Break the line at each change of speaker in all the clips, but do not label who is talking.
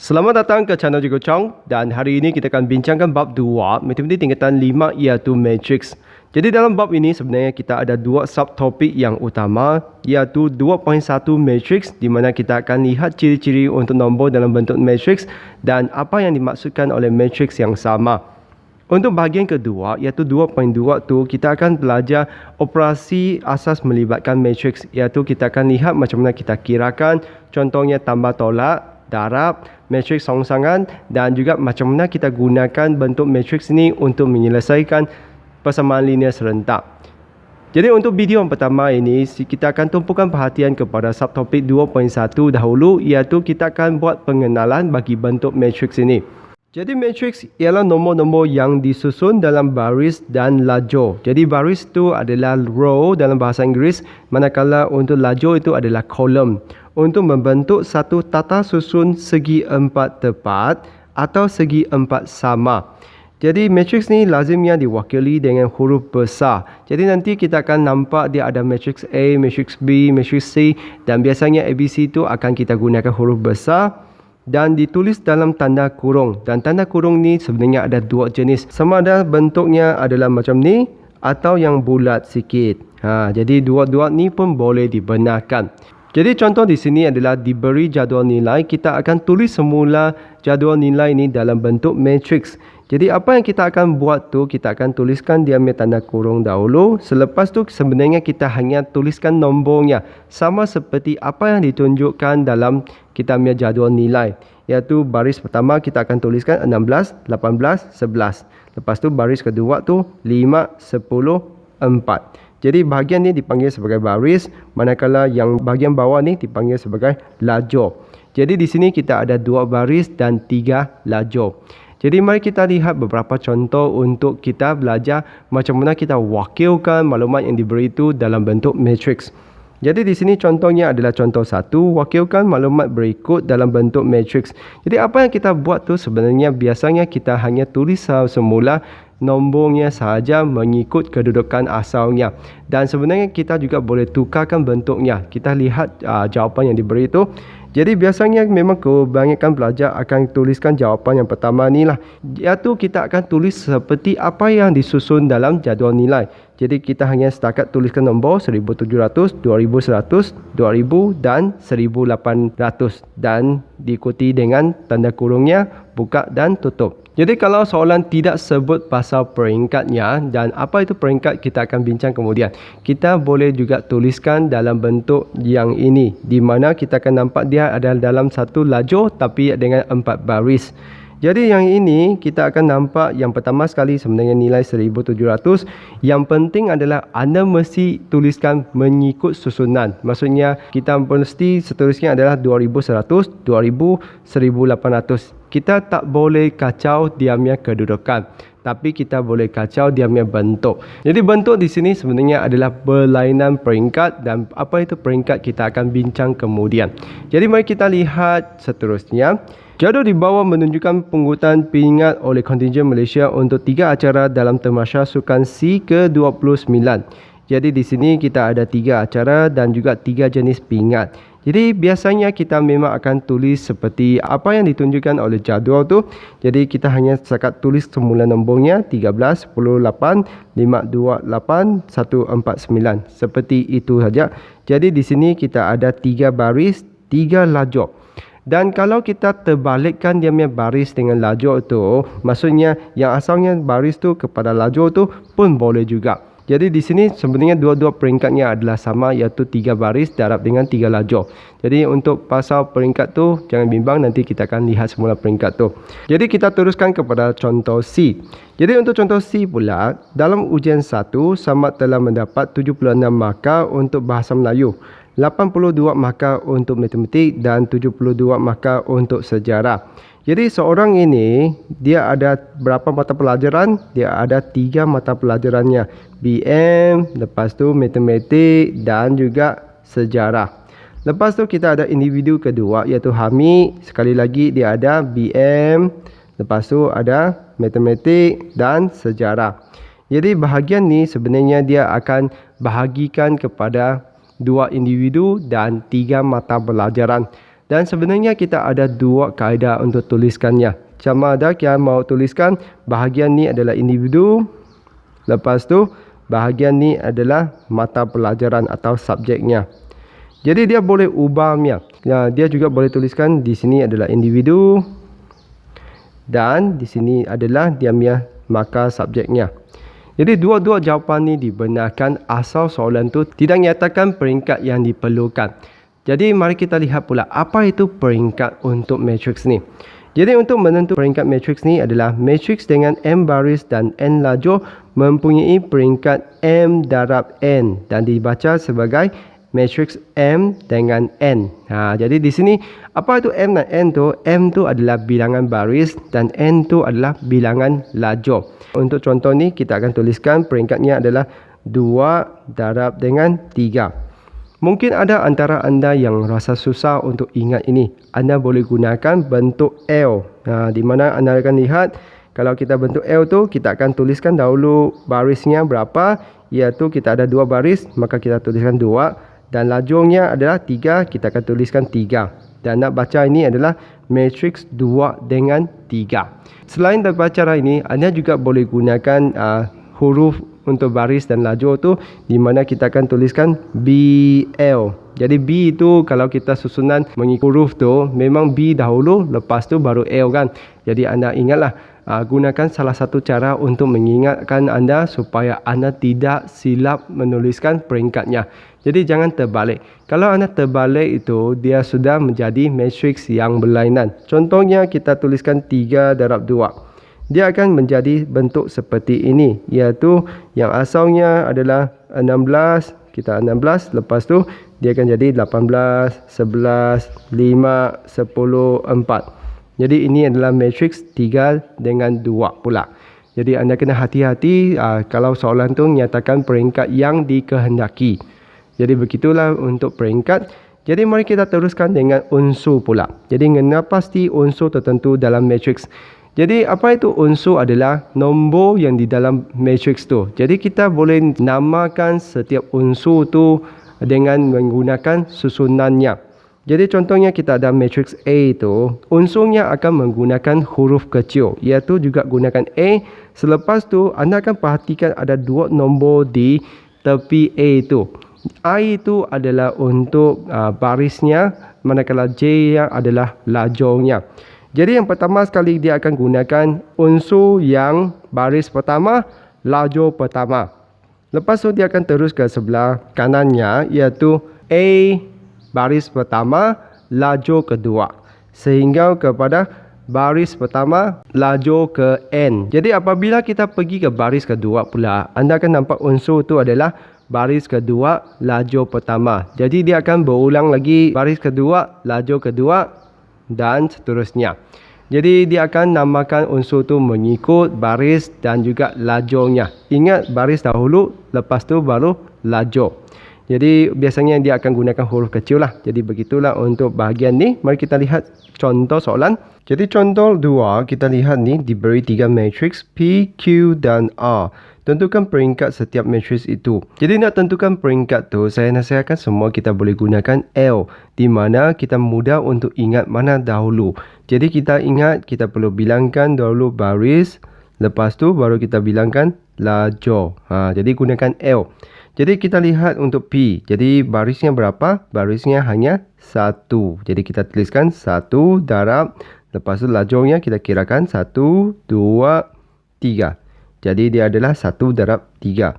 Selamat datang ke channel Cikgu Chong dan hari ini kita akan bincangkan bab 2 matematik tingkatan 5 iaitu matrix. Jadi dalam bab ini sebenarnya kita ada dua subtopik yang utama iaitu 2.1 matrix di mana kita akan lihat ciri-ciri untuk nombor dalam bentuk matrix dan apa yang dimaksudkan oleh matrix yang sama. Untuk bahagian kedua iaitu 2.2 tu kita akan belajar operasi asas melibatkan matrix iaitu kita akan lihat macam mana kita kirakan, contohnya tambah tolak, darab, matrix rongsangan dan juga macam mana kita gunakan bentuk matrix ini untuk menyelesaikan persamaan linear serentak. Jadi untuk video yang pertama ini kita akan tumpukan perhatian kepada subtopik 2.1 dahulu iaitu kita akan buat pengenalan bagi bentuk matrix ini. Jadi matrix ialah nombor-nombor yang disusun dalam baris dan lajur. Jadi baris itu adalah row dalam bahasa Inggeris, manakala untuk lajur itu adalah column. Untuk membentuk satu tata susun segi empat tepat atau segi empat sama. Jadi matrix ni lazimnya diwakili dengan huruf besar. Jadi nanti kita akan nampak dia ada matrix A, matrix B, matrix C dan biasanya ABC itu akan kita gunakan huruf besar dan ditulis dalam tanda kurung. Dan tanda kurung ni sebenarnya ada dua jenis. Sama ada bentuknya adalah macam ni atau yang bulat sikit. Jadi dua-dua ni pun boleh dibenarkan. Jadi contoh di sini adalah diberi jadual nilai, kita akan tulis semula jadual nilai ini dalam bentuk matrix. Jadi apa yang kita akan buat tu, kita akan tuliskan dia punya tanda kurung dahulu. Selepas tu sebenarnya kita hanya tuliskan nombornya. Sama seperti apa yang ditunjukkan dalam kita punya jadual nilai. Iaitu baris pertama kita akan tuliskan 16, 18, 11. Lepas tu baris kedua tu 5, 10, 4. Jadi bahagian ni dipanggil sebagai baris, manakala yang bahagian bawah ni dipanggil sebagai lajur. Jadi di sini kita ada dua baris dan tiga lajur. Jadi mari kita lihat beberapa contoh untuk kita belajar macam mana kita wakilkan maklumat yang diberi itu dalam bentuk matrix. Jadi di sini contohnya adalah contoh 1, wakilkan maklumat berikut dalam bentuk matrix. Jadi apa yang kita buat tu sebenarnya biasanya kita hanya tulis semula nombornya sahaja mengikut kedudukan asalnya. Dan sebenarnya kita juga boleh tukarkan bentuknya. Kita lihat jawapan yang diberi itu. Jadi biasanya memang kebanyakan pelajar akan tuliskan jawapan yang pertama ni lah. Iaitu kita akan tulis seperti apa yang disusun dalam jadual nilai. Jadi kita hanya setakat tuliskan nombor 1700, 2100, 2000 dan 1800. Dan diikuti dengan tanda kurungnya, buka dan tutup. Jadi kalau soalan tidak sebut pasal peringkatnya dan apa itu peringkat kita akan bincang kemudian. Kita boleh juga tuliskan dalam bentuk yang ini di mana kita akan nampak dia ada dalam satu lajur tapi dengan 4 baris. Jadi yang ini kita akan nampak yang pertama sekali sebenarnya nilai 1700. Yang penting adalah anda mesti tuliskan mengikut susunan. Maksudnya kita mesti seterusnya adalah 2100, 2000, 1800. Kita tak boleh kacau dia punya kedudukan, tapi kita boleh kacau dia punya bentuk. Jadi bentuk di sini sebenarnya adalah berlainan peringkat dan apa itu peringkat kita akan bincang kemudian. Jadi mari kita lihat seterusnya. Jadual di bawah menunjukkan pengangkutan pingat oleh kontingen Malaysia untuk 3 acara dalam Tamasya Sukan C ke-29. Jadi di sini kita ada 3 acara dan juga 3 jenis pingat. Jadi biasanya kita memang akan tulis seperti apa yang ditunjukkan oleh jadual tu. Jadi kita hanya setakat tulis semula nombornya 13, 10, 8, 5, 2, 8, 1, 4, 9. Seperti itu saja. Jadi di sini kita ada 3 baris, 3 lajur. Dan kalau kita terbalikkan dia punya baris dengan lajur tu, maksudnya yang asalnya baris tu kepada lajur tu pun boleh juga. Jadi di sini sebenarnya dua-dua peringkatnya adalah sama iaitu 3 baris darab dengan 3 lajur. Jadi untuk pasal peringkat tu jangan bimbang, nanti kita akan lihat semula peringkat tu. Jadi kita teruskan kepada contoh C. Jadi untuk contoh C pula, dalam ujian 1 Samad telah mendapat 76 markah untuk bahasa Melayu, 82 markah untuk matematik dan 72 markah untuk sejarah. Jadi seorang ini dia ada berapa mata pelajaran? Dia ada 3 mata pelajarannya. BM, lepas tu matematik dan juga sejarah. Lepas tu kita ada individu kedua iaitu Hamid. Sekali lagi dia ada BM, lepas tu ada matematik dan sejarah. Jadi bahagian ni sebenarnya dia akan bahagikan kepada 2 individu dan 3 mata pelajaran. Dan sebenarnya kita ada dua kaedah untuk tuliskannya. Sama ada kita mau tuliskan bahagian ni adalah individu, lepas tu bahagian ni adalah mata pelajaran atau subjeknya. Jadi dia boleh ubahnya. Dia juga boleh tuliskan di sini adalah individu dan di sini adalah dia punya markah subjeknya. Jadi dua-dua jawapan ni dibenarkan asal soalan tu tidak nyatakan peringkat yang diperlukan. Jadi mari kita lihat pula apa itu peringkat untuk matriks ni. Jadi untuk menentukan peringkat matriks ni adalah matriks dengan M baris dan N lajur mempunyai peringkat M darab N dan dibaca sebagai matriks M dengan N. Jadi di sini apa itu M dan N tu? M tu adalah bilangan baris dan N tu adalah bilangan lajur. Untuk contoh ni kita akan tuliskan peringkatnya adalah 2 darab dengan 3. Mungkin ada antara anda yang rasa susah untuk ingat ini. Anda boleh gunakan bentuk L. Di mana anda akan lihat kalau kita bentuk L tu kita akan tuliskan dahulu barisnya berapa, iaitu kita ada 2 baris, maka kita tuliskan 2. Dan lajurnya adalah 3, kita akan tuliskan 3. Dan nak baca ini adalah matriks 2 dengan 3. Selain daripada cara ini, anda juga boleh gunakan huruf untuk baris dan lajur tu, di mana kita akan tuliskan BL. Jadi B itu kalau kita susunan mengikut huruf tu, memang B dahulu, lepas tu baru L kan. Jadi anda ingatlah, gunakan salah satu cara untuk mengingatkan anda supaya anda tidak silap menuliskan peringkatnya. Jadi jangan terbalik. Kalau anda terbalik itu, dia sudah menjadi matriks yang berlainan. Contohnya kita tuliskan 3 darab 2. Dia akan menjadi bentuk seperti ini, iaitu yang asalnya adalah 16, kita 16, lepas tu dia akan jadi 18, 11, 5, 10, 4. Jadi ini adalah matriks 3 dengan 2 pula. Jadi anda kena hati-hati kalau soalan tu menyatakan peringkat yang dikehendaki. Jadi begitulah untuk peringkat. Jadi mari kita teruskan dengan unsur pula. Jadi kena pasti unsur tertentu dalam matriks. Jadi apa itu unsur adalah nombor yang di dalam matriks tu. Jadi kita boleh namakan setiap unsur tu dengan menggunakan susunannya. Jadi contohnya kita ada matriks A itu, unsurnya akan menggunakan huruf kecil, iaitu juga gunakan A. Selepas tu anda akan perhatikan ada 2 nombor di tepi A itu. I itu adalah untuk barisnya, manakala J yang adalah lajurnya. Jadi yang pertama sekali dia akan gunakan unsur yang baris pertama, lajur pertama. Lepas tu dia akan terus ke sebelah kanannya, iaitu A baris pertama, lajur kedua, sehingga kepada baris pertama, lajur ke N. Jadi apabila kita pergi ke baris kedua pula, anda akan nampak unsur itu adalah baris kedua, lajur pertama. Jadi dia akan berulang lagi baris kedua, lajur kedua dan seterusnya. Jadi dia akan namakan unsur tu mengikut baris dan juga lajurnya. Ingat baris dahulu, lepas tu baru lajur. Jadi biasanya dia akan gunakan huruf kecil lah. Jadi begitulah untuk bahagian ni. Mari kita lihat contoh soalan. Jadi contoh 2 kita lihat ni diberi 3 matriks P, Q dan R. Tentukan peringkat setiap matriks itu. Jadi nak tentukan peringkat tu, saya nasihatkan semua kita boleh gunakan L, di mana kita mudah untuk ingat mana dahulu. Jadi kita ingat kita perlu bilangkan dahulu baris, lepas tu baru kita bilangkan lajur. Jadi gunakan L. Jadi kita lihat untuk P. Jadi barisnya berapa? Barisnya hanya 1. Jadi kita tuliskan 1 darab, lepas tu lajurnya kita kirakan 1, 2, 3. Jadi dia adalah 1 darab 3.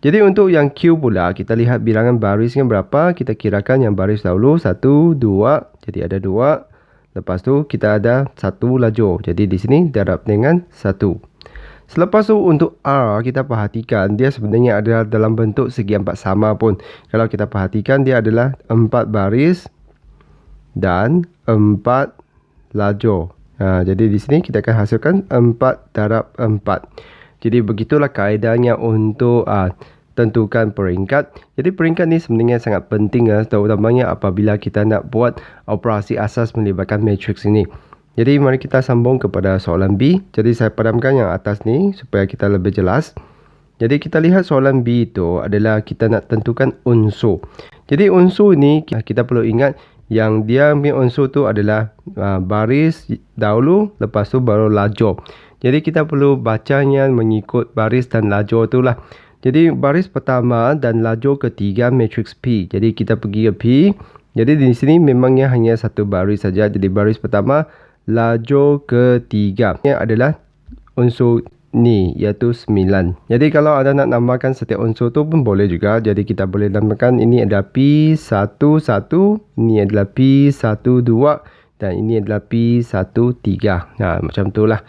Jadi untuk yang Q pula, kita lihat bilangan barisnya berapa. Kita kirakan yang baris dahulu 1, 2. Jadi ada 2. Lepas tu kita ada 1 lajur. Jadi di sini darab dengan 1. Selepas tu untuk R, kita perhatikan dia sebenarnya adalah dalam bentuk segi 4 sama pun. Kalau kita perhatikan dia adalah 4 baris dan 4 lajur. Jadi di sini kita akan hasilkan 4 darab 4. Jadi begitulah kaedahnya untuk tentukan peringkat. Jadi peringkat ni sebenarnya sangat penting, terutamanya apabila kita nak buat operasi asas melibatkan matriks ini. Jadi mari kita sambung kepada soalan B. Jadi saya padamkan yang atas ni supaya kita lebih jelas. Jadi kita lihat soalan B itu adalah kita nak tentukan unsur. Jadi unsur ni kita perlu ingat yang dia punya unsur tu adalah baris dahulu, lepas tu baru lajur. Jadi kita perlu bacanya mengikut baris dan lajur tu lah. Jadi baris pertama dan lajur ketiga matriks P. Jadi kita pergi ke P. Jadi di sini memangnya hanya satu baris saja. Jadi baris pertama, lajur ketiga. Ini adalah unsur ni, iaitu 9. Jadi kalau anda nak namakan setiap unsur tu pun boleh juga. Jadi kita boleh namakan ini adalah P11, ini adalah P12 dan ini adalah P13. Nah, macam tu lah.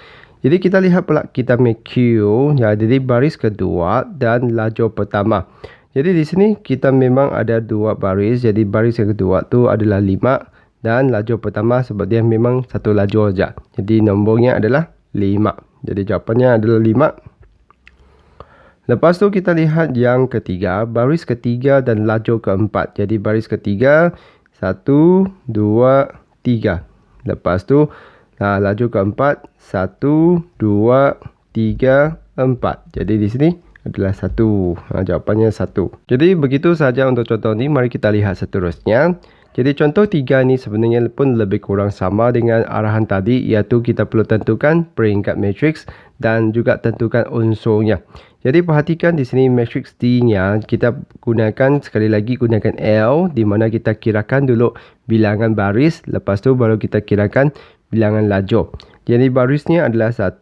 Jadi kita lihat pula kita make Q. Ya, jadi baris kedua dan lajur pertama. Jadi di sini kita memang ada dua baris. Jadi baris yang kedua tu adalah 5 dan lajur pertama sebab dia memang satu lajur saja. Jadi nombornya adalah 5. Jadi jawapannya adalah 5. Lepas tu kita lihat yang ketiga, baris ketiga dan lajur keempat. Jadi baris ketiga 1, 2, 3. Lepas tu lajur keempat 1, 2, 3, 4. Jadi di sini adalah 1. Jawapannya 1. Jadi begitu saja untuk contoh ni. Mari kita lihat seterusnya. Jadi contoh 3 ni sebenarnya pun lebih kurang sama dengan arahan tadi, iaitu kita perlu tentukan peringkat matriks dan juga tentukan unsurnya. Jadi perhatikan di sini matriks D-nya kita gunakan sekali lagi gunakan L, di mana kita kirakan dulu bilangan baris, lepas tu baru kita kirakan bilangan lajur. Jadi barisnya adalah 1,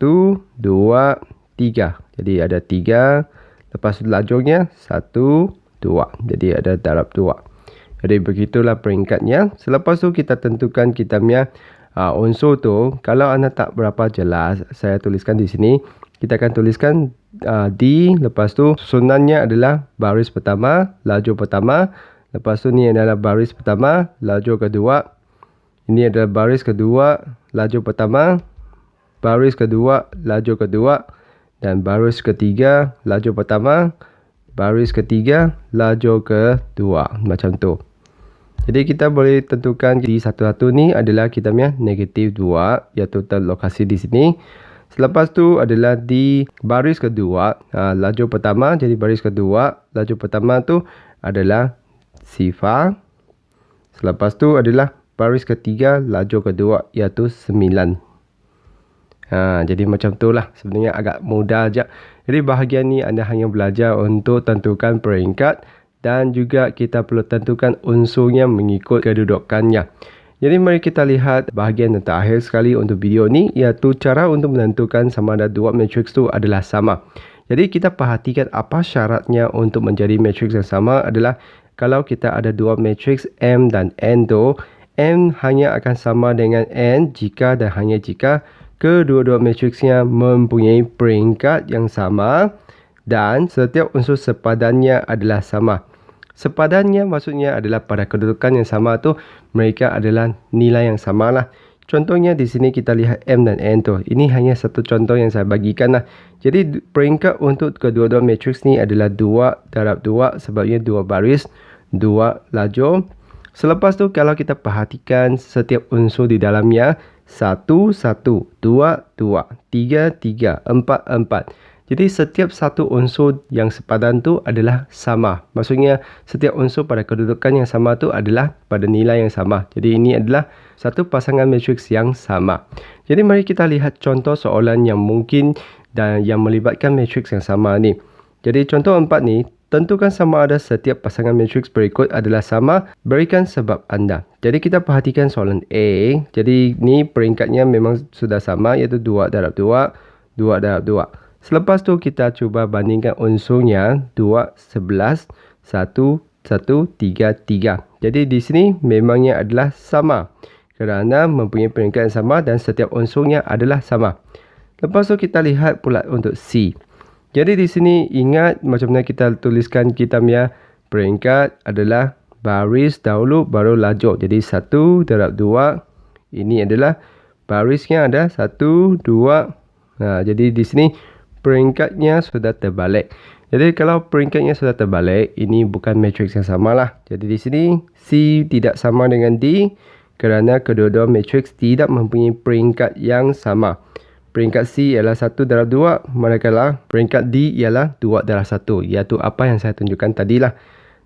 2, 3. Jadi ada 3, lepas tu lajurnya 1, 2. Jadi ada darab 2. Jadi begitulah peringkatnya. Selepas tu kita tentukan kita punya unsur tu. Kalau anda tak berapa jelas, saya tuliskan di sini. Kita akan tuliskan D. Lepas tu susunannya adalah baris pertama, lajur pertama. Lepas tu ni adalah baris pertama, lajur kedua. Ini adalah baris kedua, lajur pertama. Baris kedua, lajur kedua. Dan baris ketiga, lajur pertama. Baris ketiga, lajur kedua. Macam tu. Jadi kita boleh tentukan di satu-satu ni adalah kita punya negatif 2, iaitu terlokasi di sini. Selepas tu adalah di baris kedua, lajur pertama. Jadi baris kedua, lajur pertama tu adalah sifar. Selepas tu adalah baris ketiga, lajur kedua, iaitu 9. Jadi macam tu lah. Sebenarnya agak mudah aja. Jadi bahagian ni anda hanya belajar untuk tentukan peringkat. Dan juga kita perlu tentukan unsurnya mengikut kedudukannya. Jadi mari kita lihat bahagian yang terakhir sekali untuk video ni, iaitu cara untuk menentukan sama ada dua matriks tu adalah sama. Jadi kita perhatikan apa syaratnya untuk menjadi matriks yang sama adalah kalau kita ada dua matriks M dan N tu, M hanya akan sama dengan N jika dan hanya jika kedua-dua matriksnya mempunyai peringkat yang sama dan setiap unsur sepadannya adalah sama. Sepadannya maksudnya adalah pada kedudukan yang sama tu mereka adalah nilai yang sama lah. Contohnya di sini kita lihat M dan N tu. Ini hanya satu contoh yang saya bagikan lah. Jadi peringkat untuk kedua-dua matriks ni adalah 2 darab 2 sebabnya 2 baris, 2 lajur. Selepas tu kalau kita perhatikan setiap unsur di dalamnya 1, 1, 2, 2, 3, 3, 4, 4. Jadi setiap satu unsur yang sepadan tu adalah sama. Maksudnya setiap unsur pada kedudukan yang sama tu adalah pada nilai yang sama. Jadi ini adalah satu pasangan matriks yang sama. Jadi mari kita lihat contoh soalan yang mungkin dan yang melibatkan matriks yang sama ni. Jadi contoh 4 ni, tentukan sama ada setiap pasangan matriks berikut adalah sama, berikan sebab anda. Jadi kita perhatikan soalan A. Jadi ni peringkatnya memang sudah sama, iaitu 2 darab 2, 2 darab 2. Selepas tu kita cuba bandingkan unsurnya 2, 11, 1, 1, 3, 3. Jadi di sini memangnya adalah sama kerana mempunyai peringkat yang sama dan setiap unsurnya adalah sama. Lepas tu kita lihat pula untuk C. Jadi di sini ingat macam mana kita tuliskan kita punya peringkat adalah baris dahulu baru lajur. Jadi 1 darab 2. Ini adalah barisnya ada 1, 2. Jadi di sini peringkatnya sudah terbalik. Jadi kalau peringkatnya sudah terbalik, ini bukan matriks yang sama lah. Jadi di sini C tidak sama dengan D kerana kedua-dua matriks tidak mempunyai peringkat yang sama. Peringkat C ialah 1 darab 2, manakala peringkat D ialah 2 darab 1, iaitu apa yang saya tunjukkan tadilah.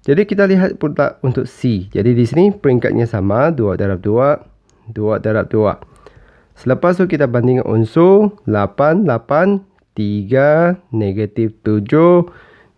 Jadi kita lihat pula untuk C. Jadi di sini peringkatnya sama, 2 darab 2, 2 darab 2. Selepas tu kita bandingkan unsur 8, 8, 3, negatif 7,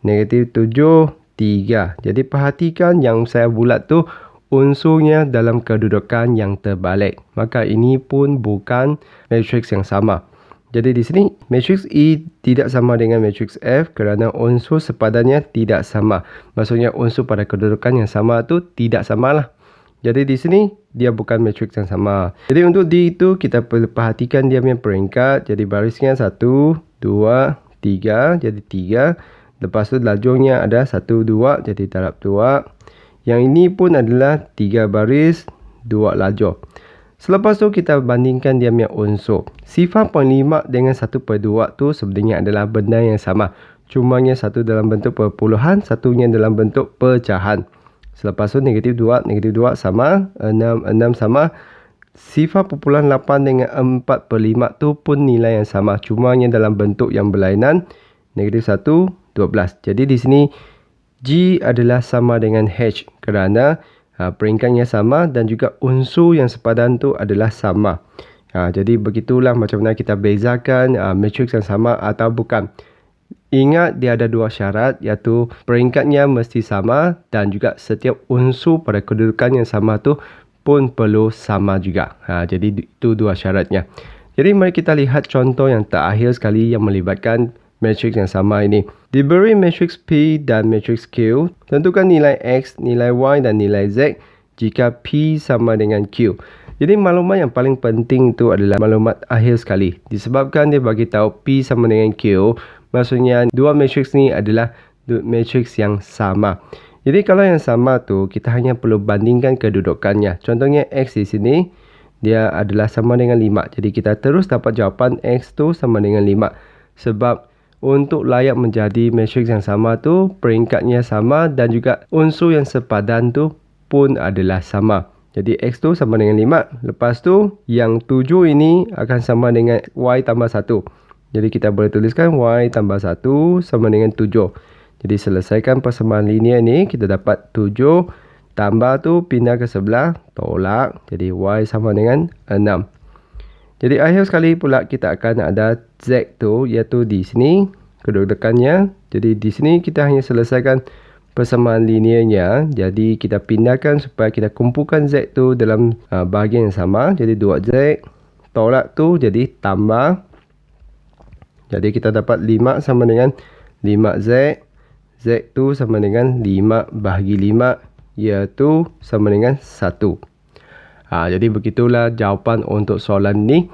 negatif 7, 3. Jadi perhatikan yang saya bulat tu unsurnya dalam kedudukan yang terbalik. Maka ini pun bukan matriks yang sama. Jadi di sini matriks E tidak sama dengan matriks F kerana unsur sepadannya tidak sama. Maksudnya unsur pada kedudukan yang sama tu tidak samalah. Jadi di sini dia bukan matriks yang sama. Jadi untuk D itu kita perlu perhatikan dia punya peringkat. Jadi barisnya 1, 2, 3. Jadi 3. Lepas tu lajurnya ada 1, 2. Jadi darab 2. Yang ini pun adalah 3 baris, 2 lajur. Selepas tu kita bandingkan dia punya unsur. Sifar 0.5 dengan 1/2 tu sebenarnya adalah benda yang sama. Cumanya satu dalam bentuk perpuluhan, satunya dalam bentuk pecahan. Selepas tu negatif 2 sama, 6 sama. Sifar 0.8 dengan 4/5 tu pun nilai yang sama. Cumanya dalam bentuk yang berlainan. Negatif 1, 12. Jadi di sini G adalah sama dengan H kerana peringkatnya sama dan juga unsur yang sepadan tu adalah sama. Jadi begitulah macam mana kita bezakan matriks yang sama atau bukan. Ingat dia ada dua syarat, iaitu peringkatnya mesti sama dan juga setiap unsur pada kedudukan yang sama tu pun perlu sama juga. Jadi itu dua syaratnya. Jadi mari kita lihat contoh yang terakhir sekali yang melibatkan matriks yang sama ini. Diberi matriks P dan matriks Q, tentukan nilai X, nilai Y dan nilai Z jika P sama dengan Q. Jadi maklumat yang paling penting itu adalah maklumat akhir sekali. Disebabkan dia bagi tahu P sama dengan Q, maksudnya dua matriks ni adalah matriks yang sama. Jadi kalau yang sama tu kita hanya perlu bandingkan kedudukannya. Contohnya X di sini dia adalah sama dengan 5. Jadi kita terus dapat jawapan X tu sama dengan 5. Sebab untuk layak menjadi matriks yang sama tu peringkatnya sama dan juga unsur yang sepadan tu pun adalah sama. Jadi X tu sama dengan 5. Lepas tu yang 7 ini akan sama dengan Y tambah 1. Jadi kita boleh tuliskan Y tambah 1 sama dengan 7. Jadi selesaikan persamaan linear ni kita dapat 7 tambah tu pindah ke sebelah tolak. Jadi Y sama dengan 6. Jadi akhir sekali pula kita akan ada Z tu iaitu di sini kedudukannya. Jadi di sini kita hanya selesaikan persamaan linearnya. Jadi kita pindahkan supaya kita kumpulkan Z tu dalam bahagian yang sama. Jadi 2Z tolak tu jadi tambah. Jadi kita dapat 5 sama dengan 5Z. Z tu sama dengan 5 bahagi 5 iaitu sama dengan 1. Jadi begitulah jawapan untuk soalan ni.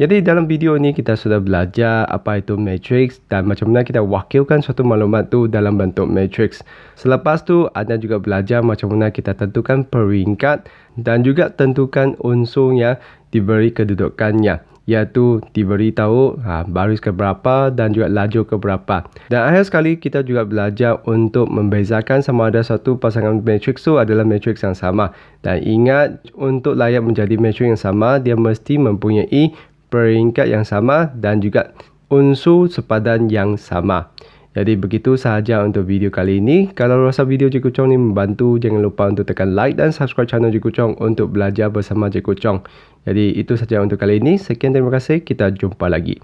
Jadi dalam video ni kita sudah belajar apa itu matriks dan macam mana kita wakilkan suatu maklumat tu dalam bentuk matriks. Selepas tu anda juga belajar macam mana kita tentukan peringkat dan juga tentukan unsur yang diberi kedudukannya. Iaitu diberi tahu baris keberapa dan juga lajur keberapa. Dan akhir sekali kita juga belajar untuk membezakan sama ada satu pasangan matriks itu adalah matriks yang sama. Dan ingat untuk layak menjadi matriks yang sama dia mesti mempunyai peringkat yang sama dan juga unsur sepadan yang sama. Jadi begitu sahaja untuk video kali ini. Kalau rasa video Cikgu Chong ni membantu, jangan lupa untuk tekan like dan subscribe channel Cikgu Chong untuk belajar bersama Cikgu Chong. Jadi itu sahaja untuk kali ini. Sekian, terima kasih. Kita jumpa lagi.